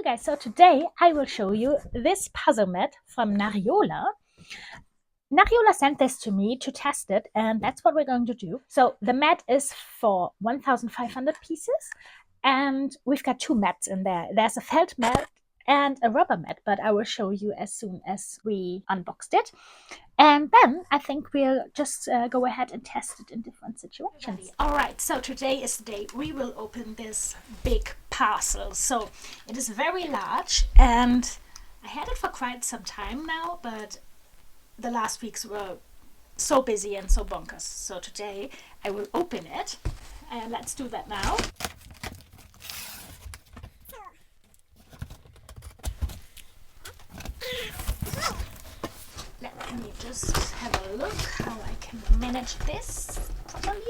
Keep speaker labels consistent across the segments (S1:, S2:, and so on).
S1: you guys, so today I will show you this puzzle mat from Nariola. Nariola sent this to me to test it, and that's what we're going to do. So the mat is for 1,500 pieces, and we've got two mats in there. There's a felt mat and a rubber mat, but I will show you as soon as we unboxed it. And then I think we'll just go ahead and test it in different situations. All right, so today is the day we will open this big parcel. So it is very large, and I had it for quite some time now, but the last weeks were so busy and so bonkers. So today I will open it, and let's do that now. Let me just have a look how I can manage this properly.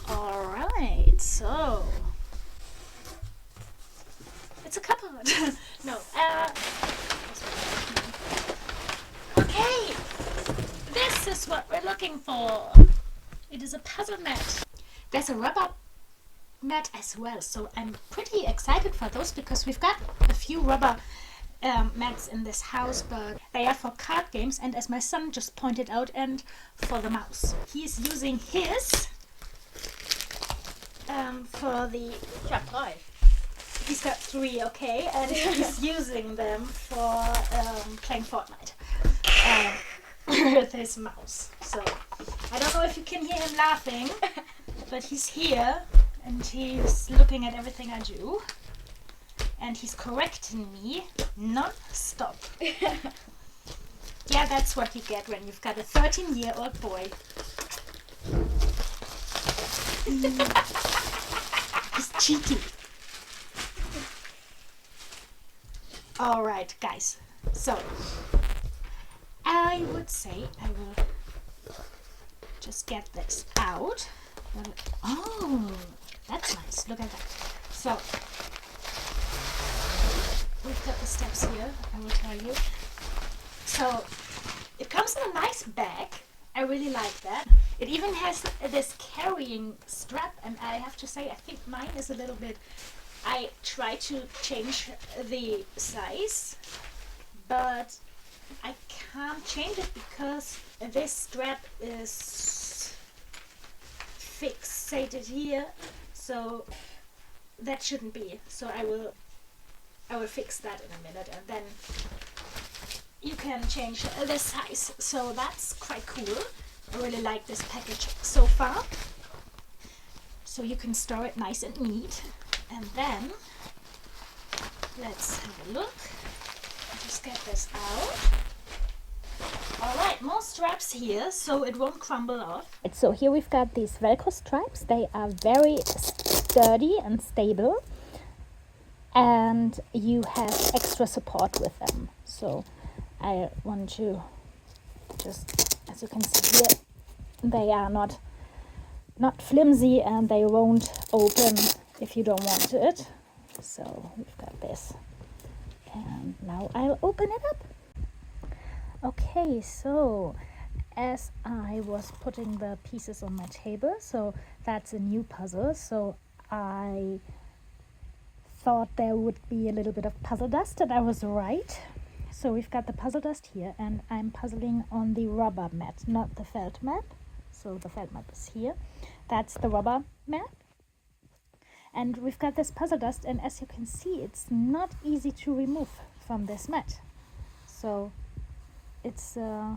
S1: Alright, so it's a cupboard. No, okay, this is what we're looking for. It is a puzzle mat. There's a rubber mat as well, so I'm pretty excited for those because we've got a few rubber mats in this house, but they are for card games, and as my son just pointed out, and for the mouse. He's using his for the he's got three, okay, and he's using them for playing Fortnite with his mouse. So I don't know if you can hear him laughing, but he's here and he's looking at everything I do, and he's correcting me non-stop. Yeah, that's what you get when you've got a 13-year-old boy. He's cheeky. Alright, guys, so I would say I will just get this out. Oh, that's nice. Look at that. So we've got the steps here, I will tell you. So it comes in a nice bag. I really like that. It even has this carrying strap, and I have to say I think mine is a little bit, I try to change the size, but I can't change it because this strap is fixated here, so that shouldn't be. So I will fix that in a minute, and then you can change the size. So that's quite cool. I really like this package so far. So you can store it nice and neat. And then let's have a look. Just get this out. Alright, more straps here so it won't crumble off. So here we've got these Velcro stripes. They are very sturdy and stable, and you have extra support with them. So I want to just, as you can see here, they are not flimsy, and they won't open if you don't want it. So we've got this, and now I'll open it up. Okay, so as I was putting the pieces on my table, so that's a new puzzle, so I thought there would be a little bit of puzzle dust, and I was right. So we've got the puzzle dust here, and I'm puzzling on the rubber mat, not the felt mat. So the felt mat is here. That's the rubber mat. And we've got this puzzle dust, and as you can see, it's not easy to remove from this mat. So it's yeah,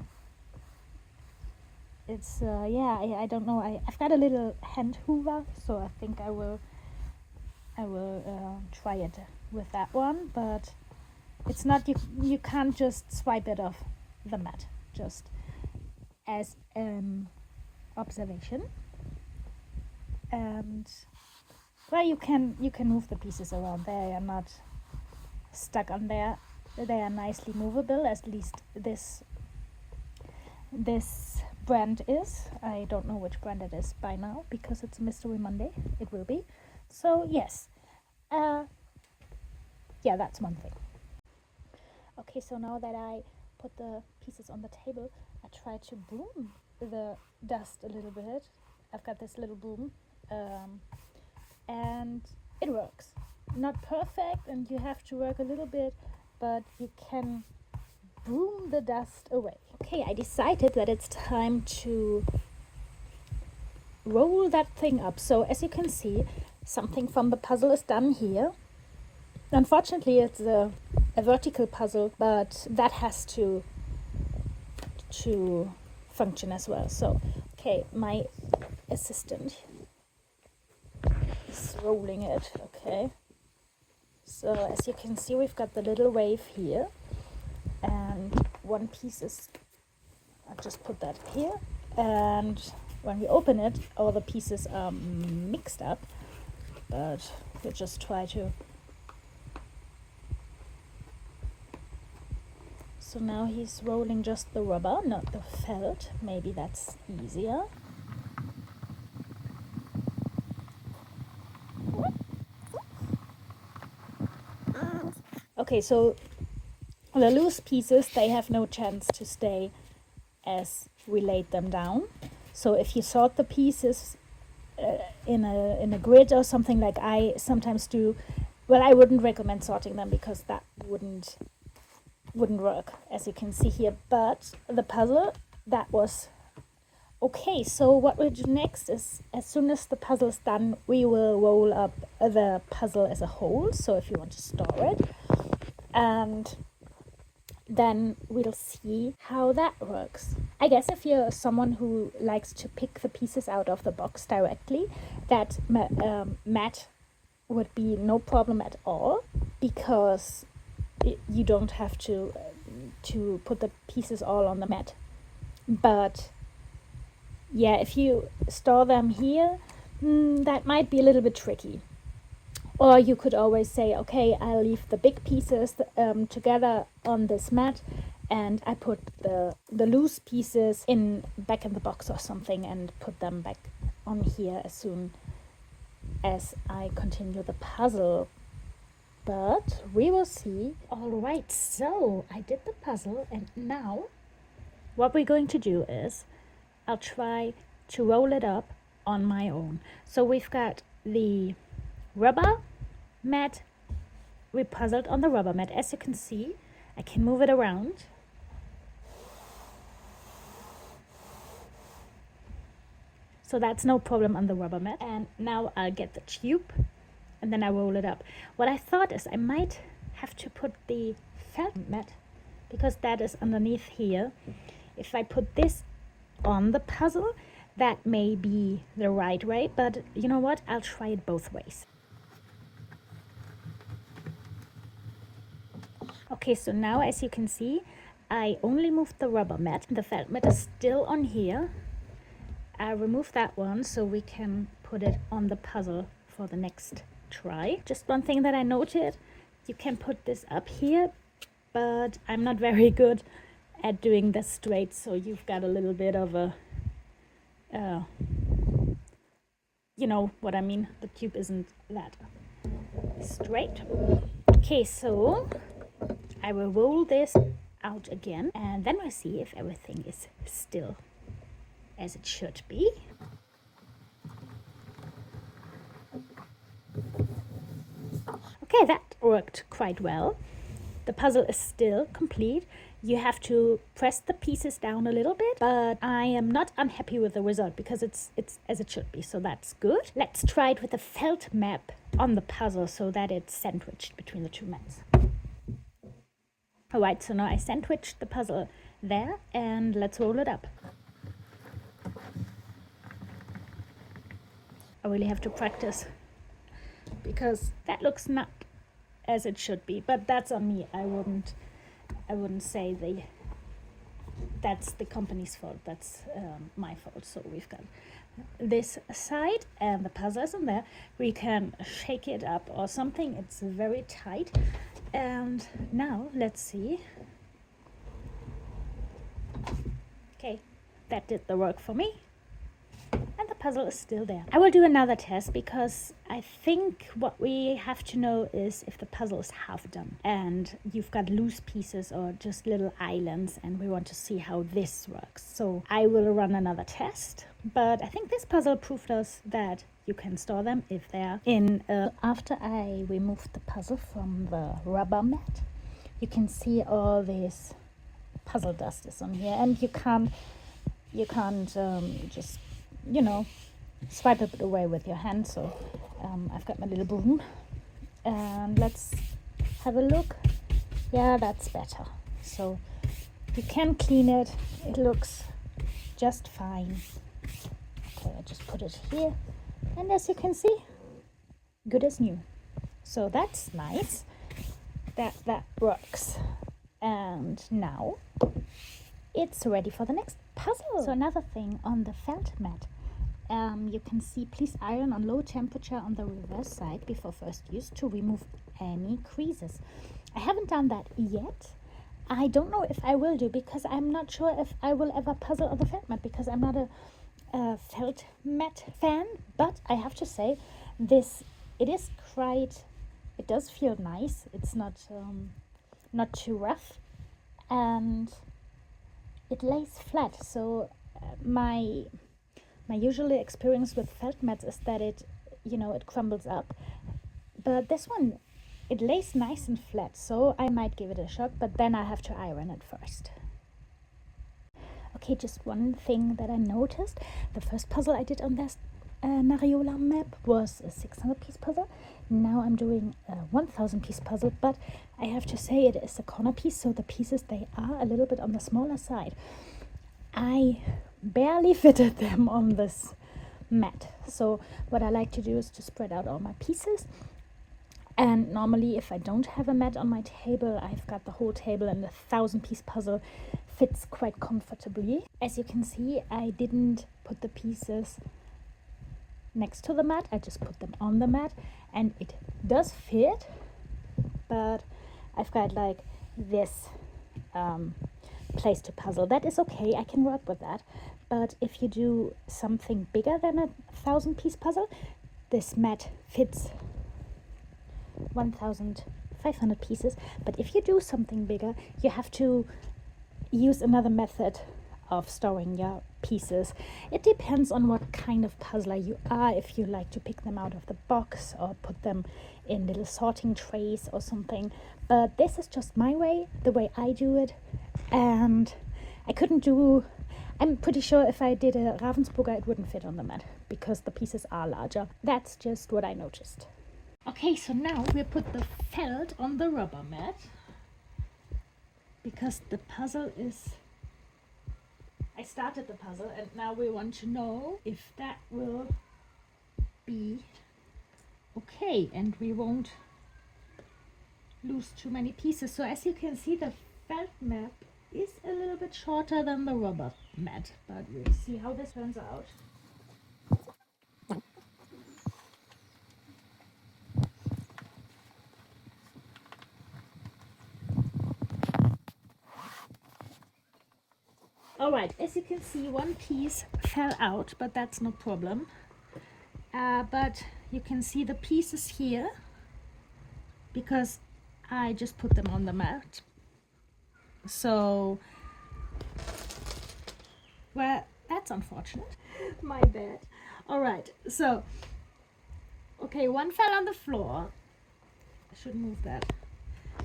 S1: I don't know. I've got a little hand hoover, so I think I will try it with that one, but it's not, you can't just swipe it off the mat, just as observation. And well, you can move the pieces around. They are not stuck on there. They are nicely movable, at least this brand is. I don't know which brand it is by now because it's Mystery Monday. It will be. So yes, yeah, that's one thing. Okay, so now that I put the pieces on the table, I try to broom the dust a little bit. I've got this little broom, and it works. Not perfect, and you have to work a little bit, but you can broom the dust away. Okay, I decided that it's time to roll that thing up. So as you can see, something from the puzzle is done here. Unfortunately, it's a vertical puzzle, but that has to function as well. So, okay, my assistant is rolling it. Okay, so as you can see, we've got the little wave here, and one piece is, I'll just put that here, and when we open it, all the pieces are mixed up, but we'll just try to. So now he's rolling just the rubber, not the felt. Maybe that's easier. Okay, so the loose pieces, they have no chance to stay as we laid them down. So if you sort the pieces in a grid or something like I sometimes do, well, I wouldn't recommend sorting them because that wouldn't work, as you can see here. But the puzzle, that was okay. So what we'll do next is, as soon as the puzzle is done, we will roll up the puzzle as a whole, so if you want to store it, and then we'll see how that works. I guess if you're someone who likes to pick the pieces out of the box directly, that mat would be no problem at all, because you don't have to put the pieces all on the mat. But yeah, if you store them here, that might be a little bit tricky. Or you could always say, okay, I'll leave the big pieces together on this mat, and I put the loose pieces back in the box or something, and put them back on here as soon as I continue the puzzle. But we will see. All right, so I did the puzzle, and now what we're going to do is I'll try to roll it up on my own. So we've got the rubber mat. We puzzled on the rubber mat. As you can see, I can move it around. So that's no problem on the rubber mat. And now I'll get the tube, and then I roll it up. What I thought is I might have to put the felt mat, because that is underneath here. If I put this on the puzzle, that may be the right way, but you know what? I'll try it both ways. Okay, so now as you can see, I only moved the rubber mat. The felt mat is still on here. I removed that one so we can put it on the puzzle for the next try. Just one thing that I noted, you can put this up here, but I'm not very good at doing this straight, so you've got a little bit of a you know what I mean, the tube isn't that straight. Okay, so I will roll this out again, and then we'll see if everything is still as it should be. Okay, that worked quite well. The puzzle is still complete. You have to press the pieces down a little bit, but I am not unhappy with the result because it's as it should be, so that's good. Let's try it with the felt map on the puzzle so that it's sandwiched between the two mats. Alright, so now I sandwiched the puzzle there, and let's roll it up. I really have to practice because that looks not as it should be, but that's on me. I wouldn't say that's the company's fault. That's my fault. So we've got this side and the puzzle is in there. We can shake it up or something. It's very tight. And now let's see. Okay, that did the work for me. And the puzzle is still there. I will do another test because I think what we have to know is if the puzzle is half done and you've got loose pieces or just little islands, and we want to see how this works. So I will run another test, but I think this puzzle proved us that you can store them if they're in. After I removed the puzzle from the rubber mat, you can see all this puzzle dust is on here, and you can't just, you know, swipe it away with your hand. So I've got my little broom, and let's have a look. Yeah, that's better. So you can clean it. It looks just fine. Okay, I just put it here, and as you can see, good as new. So that's nice. That works. And now it's ready for the next puzzle. So another thing on the felt mat, you can see please iron on low temperature on the reverse side before first use to remove any creases. I haven't done that yet. I don't know if I will do, because I'm not sure if I will ever puzzle on the felt mat, because I'm not a felt mat fan. But I have to say, it does feel nice. It's not too rough, and it lays flat. So my usual experience with felt mats is that it crumbles up, but this one, it lays nice and flat. So I might give it a shot, but then I have to iron it first. Okay, just one thing that I noticed. The first puzzle I did on this Nariolar map was a 600 piece puzzle. Now I'm doing a 1000 piece puzzle, but I have to say it is a corner piece, so the pieces, they are a little bit on the smaller side. I barely fitted them on this mat. So what I like to do is to spread out all my pieces. And normally, if I don't have a mat on my table, I've got the whole table, and the 1000 piece puzzle fits quite comfortably. As you can see, I didn't put the pieces next to the mat. I just put them on the mat, and it does fit, but I've got like this place to puzzle. That is okay, I can work with that. But if you do something bigger than a 1000 piece puzzle, this mat fits 1500 pieces. But if you do something bigger, you have to use another method of storing your pieces. It depends on what kind of puzzler you are, if you like to pick them out of the box or put them in little sorting trays or something. But this is just my way, the way I do it. And I'm pretty sure if I did a Ravensburger, it wouldn't fit on the mat because the pieces are larger. That's just what I noticed. Okay, so now we put the felt on the rubber mat, because the puzzle is... I started the puzzle, and now we want to know if that will be okay and we won't lose too many pieces. So as you can see, the felt map is a little bit shorter than the rubber mat, but we'll see how this turns out. Alright, as you can see, one piece fell out, but that's no problem. But you can see the pieces here, because I just put them on the mat. So, well, that's unfortunate. My bad. Alright, so, okay, one fell on the floor. I should move that.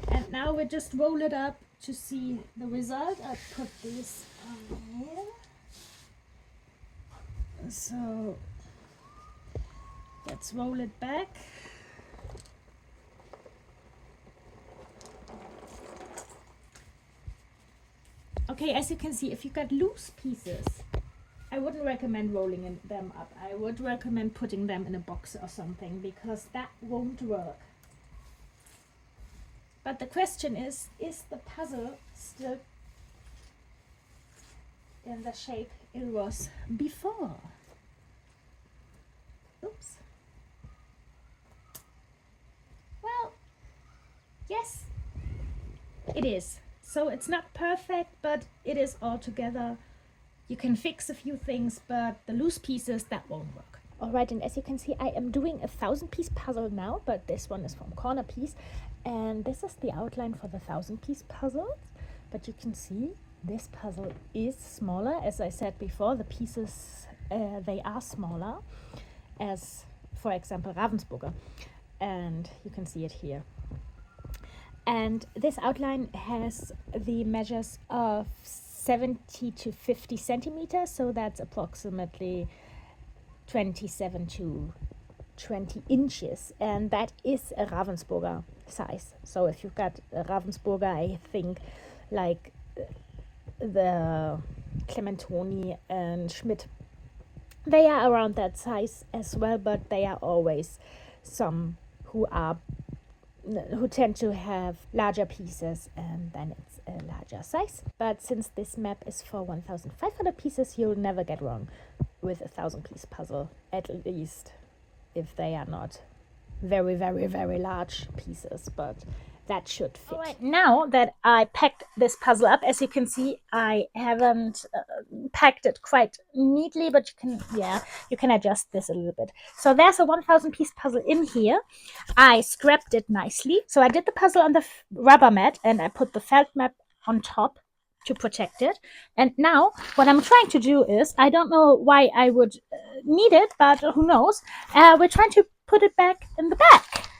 S1: And now we just roll it up to see the result. I put this on here. So let's roll it back. Okay, as you can see, if you've got loose pieces, I wouldn't recommend rolling them up. I would recommend putting them in a box or something, because that won't work. But the question is the puzzle still in the shape it was before? Oops. Well, yes, it is. So it's not perfect, but it is altogether You can fix a few things, but the loose pieces, that won't work. Alright, and as you can see, I am doing a 1,000-piece puzzle now, but this one is from Corner Piece. And this is the outline for the 1,000-piece puzzles. But you can see this puzzle is smaller. As I said before, the pieces, they are smaller, as, for example, Ravensburger. And you can see it here. And this outline has the measures of 70 to 50 centimeters, so that's approximately 27 to 20 inches, and that is a Ravensburger size. So if you've got a Ravensburger, I think like the Clementoni and Schmidt, they are around that size as well, but they are always some who tend to have larger pieces, and then it's a larger size. But since this map is for 1,500 pieces, you'll never get wrong with a 1,000-piece puzzle, at least if they are not very, very, very large pieces, but that should fit. All right, now that I packed this puzzle up, as you can see, I haven't packed it quite neatly, but you can adjust this a little bit. So there's a 1,000-piece puzzle in here. I scrapped it nicely. So I did the puzzle on the rubber mat, and I put the felt mat on top to protect it. And now what I'm trying to do is, I don't know why I would need it, but who knows, we're trying to put it back in the back,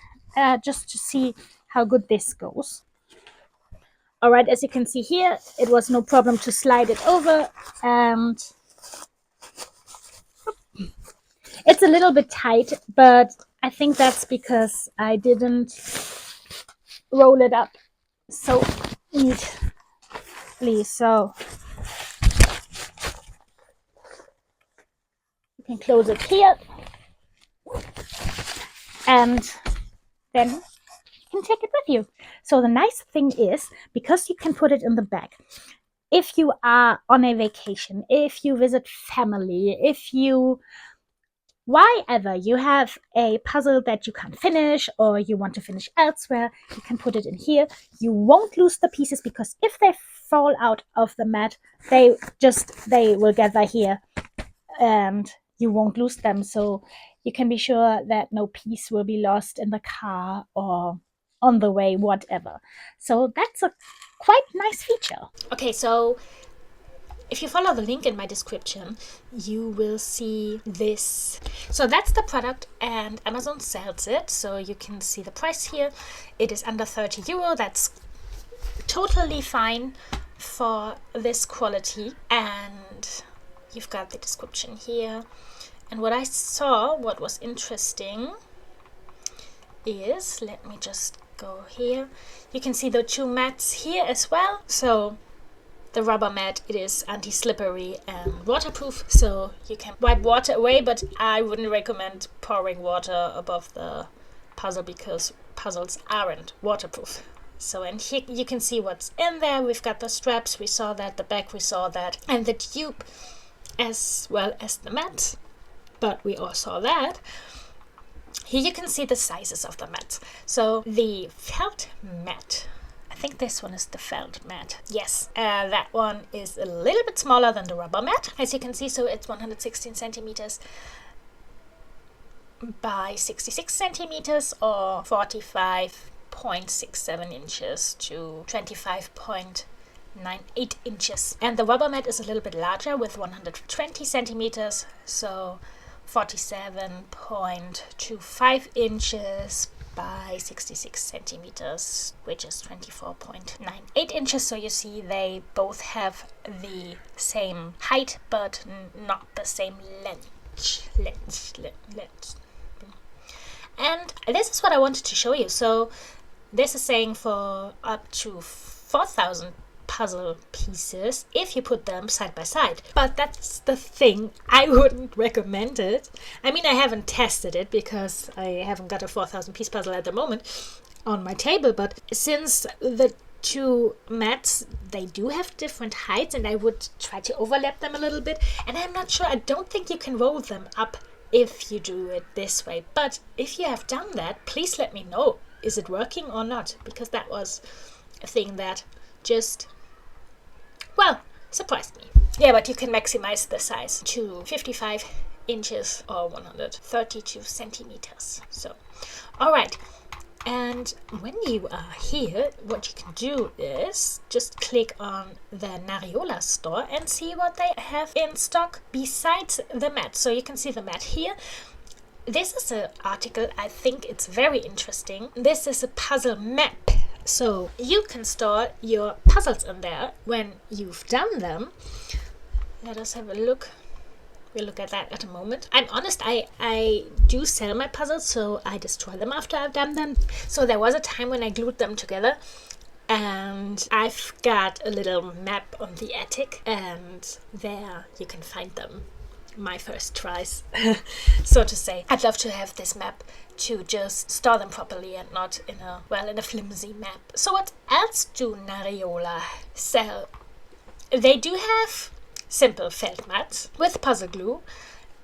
S1: just to see how good this goes. All right, as you can see here, it was no problem to slide it over, and it's a little bit tight, but I think that's because I didn't roll it up so neatly. So you can close it here, and then you can take it with you. So the nice thing is, because you can put it in the bag, if you are on a vacation, if you visit family, wherever you have a puzzle that you can't finish or you want to finish elsewhere, you can put it in here. You won't lose the pieces, because if they fall out of the mat, they will gather here and you won't lose them. So you can be sure that no piece will be lost in the car or on the way, whatever. So that's a quite nice feature. Okay, so if you follow the link in my description, you will see this. So that's the product, and Amazon sells it. So you can see the price here. It is under 30 euro. That's totally fine for this quality. And you've got the description here. And what was interesting is, let me just go here. You can see the two mats here as well. So the rubber mat, it is anti-slippery and waterproof, so you can wipe water away, but I wouldn't recommend pouring water above the puzzle because puzzles aren't waterproof. So, and here you can see what's in there. We've got the straps, we saw that, the back, we saw that, and the tube as well as the mat, but we all saw that. Here you can see the sizes of the mats. So the felt mat, I think this one is the felt mat. Yes, that one is a little bit smaller than the rubber mat, as you can see. So it's 116 centimeters by 66 centimeters, or 45.67 inches to 25.98 inches. And the rubber mat is a little bit larger with 120 centimeters, so 47.25 inches by 66 centimeters, which is 24.98 inches. So you see they both have the same height, but not the same length. And this is what I wanted to show you. So this is saying for up to 4,000 puzzle pieces if you put them side by side, but that's the thing, I wouldn't recommend it. I mean, I haven't tested it because I haven't got a 4,000 piece puzzle at the moment on my table, but since the two mats, they do have different heights, and I would try to overlap them a little bit, and I'm not sure, I don't think you can roll them up if you do it this way. But if you have done that, please let me know, is it working or not, because that was a thing that just, well, surprised me. Yeah, but you can maximize the size to 55 inches or 132 centimeters. So, all right. And when you are here, what you can do is just click on the Nariola store and see what they have in stock besides the mat. So you can see the mat here. This is an article, I think it's very interesting. This is a puzzle map. So you can store your puzzles in there when you've done them. Let us have a look. We'll look at that at a moment. I'm honest, I do sell my puzzles, so I destroy them after I've done them. So there was a time when I glued them together, and I've got a little map on the attic, and there you can find them. My first tries, so to say. I'd love to have this map to just store them properly and not in a flimsy map. So what else do Nariola sell? They do have simple felt mats with puzzle glue,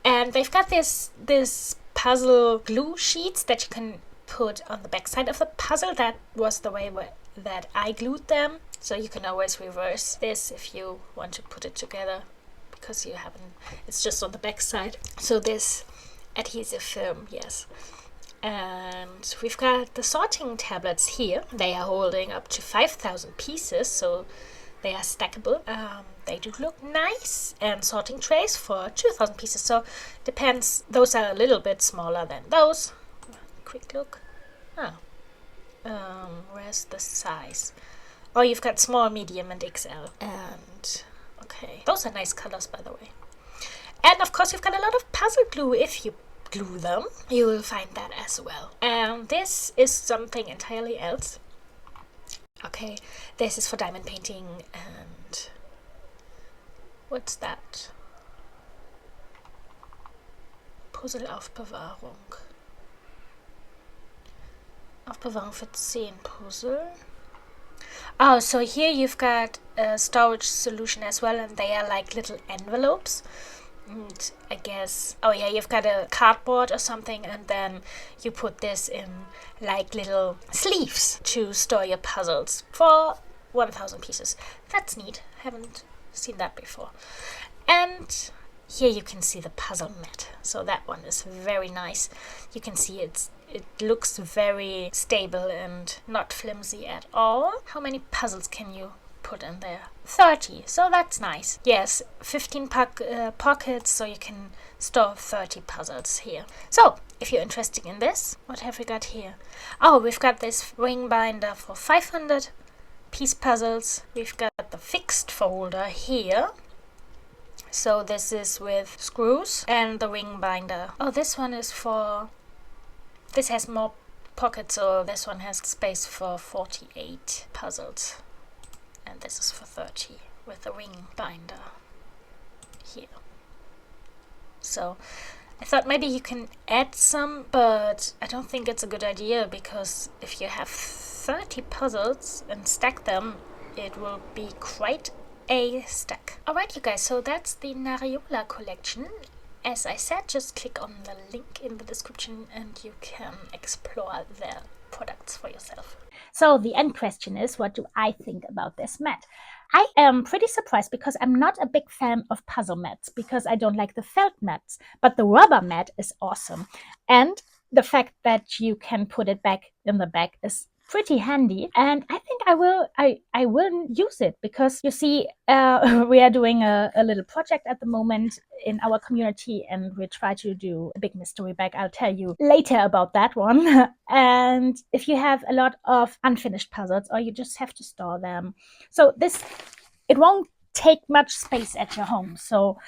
S1: and they've got this puzzle glue sheets that you can put on the back side of the puzzle. That was the way that I glued them, so you can always reverse this if you want to put it together, because you haven't, it's just on the back side. So this adhesive film, yes. And we've got the sorting tablets here. They are holding up to 5,000 pieces, so they are stackable. They do look nice. And sorting trays for 2,000 pieces. So depends. Those are a little bit smaller than those. Quick look. Where's the size? Oh, you've got small, medium, and XL. And okay, those are nice colors, by the way. And of course, you've got a lot of puzzle glue. If you glue them, you will find that as well. And this is something entirely else. Okay, this is for diamond painting. And what's that? Puzzleaufbewahrung. Aufbewahrung für 10 Puzzle. Oh, so here you've got a storage solution as well, and they are like little envelopes. And I guess, oh yeah, you've got a cardboard or something, and then you put this in like little sleeves to store your puzzles for 1,000 pieces. That's neat. Haven't seen that before. And here you can see the puzzle mat. So that one is very nice. You can see it looks very stable and not flimsy at all. How many puzzles can you put in there? 30, so that's nice. Yes, 15 pockets, so you can store 30 puzzles here. So if you're interested in this, what have we got here? Oh, we've got this ring binder for 500 piece puzzles. We've got the fixed folder here. So this is with screws and the ring binder. Oh, this one is for, this has more pockets, so this one has space for 48 puzzles. And this is for 30 with the ring binder here. So I thought maybe you can add some, but I don't think it's a good idea, because if you have 30 puzzles and stack them, it will be quite a stack. Alright, you guys, so that's the Nariola collection. As I said, just click on the link in the description and you can explore their products for yourself. So the end question is, what do I think about this mat? I am pretty surprised, because I'm not a big fan of puzzle mats, because I don't like the felt mats, but the rubber mat is awesome. And the fact that you can put it back in the bag is pretty handy, and I think I will use it, because you see, we are doing a little project at the moment in our community, and we try to do a big mystery bag. I'll tell you later about that one. And if you have a lot of unfinished puzzles, or you just have to store them, so it won't take much space at your home. So,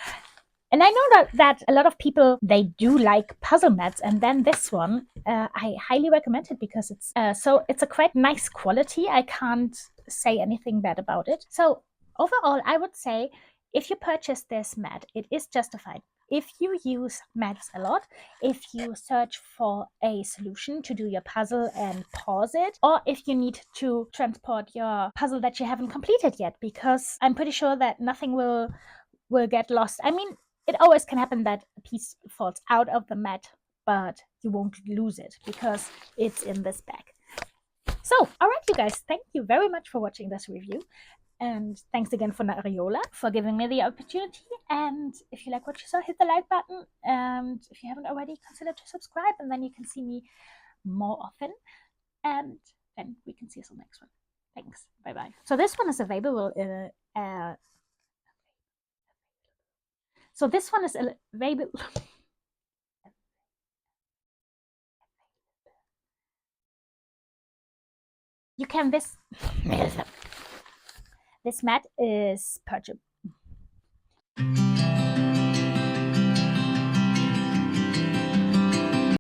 S1: and I know that a lot of people, they do like puzzle mats, and then this one, I highly recommend it, because it's a quite nice quality. I can't say anything bad about it. So overall, I would say, if you purchase this mat, it is justified. If you use mats a lot, if you search for a solution to do your puzzle and pause it, or if you need to transport your puzzle that you haven't completed yet, because I'm pretty sure that nothing will get lost. I mean, it always can happen that a piece falls out of the mat, but you won't lose it, because it's in this bag. So, alright, you guys, thank you very much for watching this review. And thanks again for Nariola for giving me the opportunity. And if you like what you saw, hit the like button. And if you haven't already, consider to subscribe, and then you can see me more often. And then we can see us on the next one. Thanks. Bye bye. So this one is available so this one is available. You can this mat is purchasable.